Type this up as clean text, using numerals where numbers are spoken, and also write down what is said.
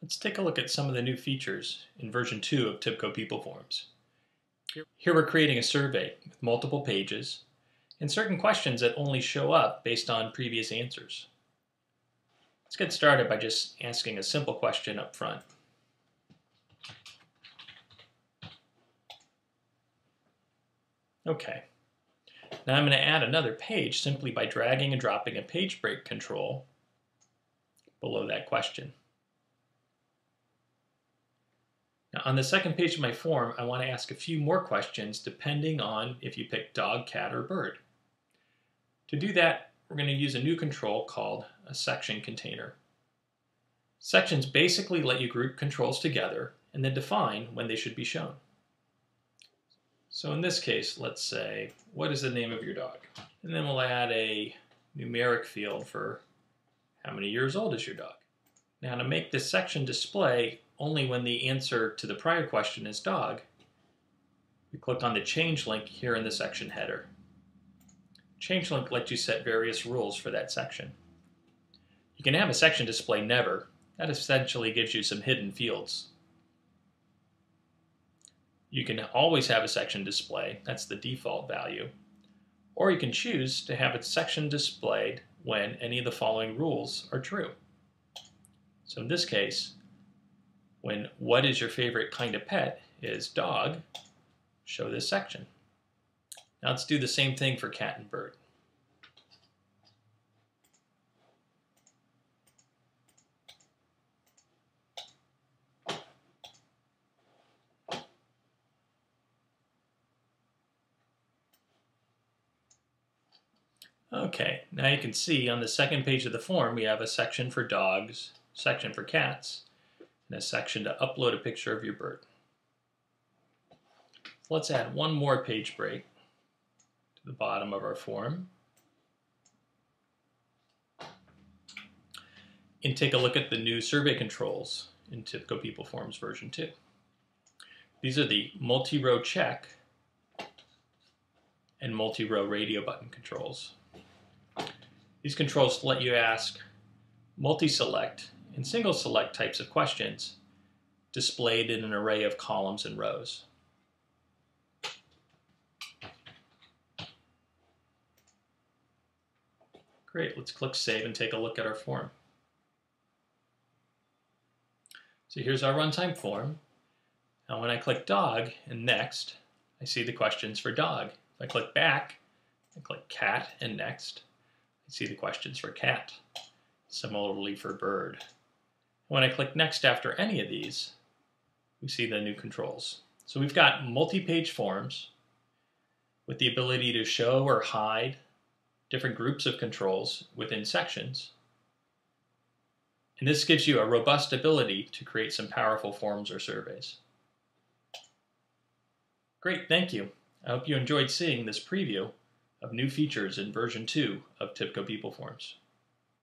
Let's take a look at some of the new features in version 2 of TIBCO PeopleForms. Here we're creating a survey with multiple pages and certain questions that only show up based on previous answers. Let's get started by just asking a simple question up front. Okay, now I'm going to add another page simply by dragging and dropping a page break control below that question. Now, on the second page of my form, I want to ask a few more questions depending on if you pick dog, cat, or bird. To do that, we're going to use a new control called a section container. Sections basically let you group controls together and then define when they should be shown. So in this case, let's say, what is the name of your dog? And then we'll add a numeric field for how many years old is your dog. Now to make this section display only when the answer to the prior question is dog, you click on the change link here in the section header. Change link lets you set various rules for that section. You can have a section display never. That essentially gives you some hidden fields. You can always have a section display, that's the default value, or you can choose to have a section displayed when any of the following rules are true. So in this case, when what is your favorite kind of pet is dog, show this section. Now let's do the same thing for cat and bird. Okay, now you can see on the second page of the form we have a section for dogs, section for cats, and a section to upload a picture of your bird. Let's add one more page break to the bottom of our form and take a look at the new survey controls in TIBCO PeopleForms version 2. These are the multi-row check and multi-row radio button controls. These controls let you ask multi-select and single select types of questions displayed in an array of columns and rows. Great, let's click Save and take a look at our form. So here's our runtime form. Now when I click Dog and Next, I see the questions for dog. If I click back and click Cat and Next, I see the questions for cat. Similarly for bird. When I click Next after any of these, we see the new controls. So we've got multi-page forms with the ability to show or hide different groups of controls within sections. And this gives you a robust ability to create some powerful forms or surveys. Great, thank you. I hope you enjoyed seeing this preview of new features in version 2 of TIBCO PeopleForms.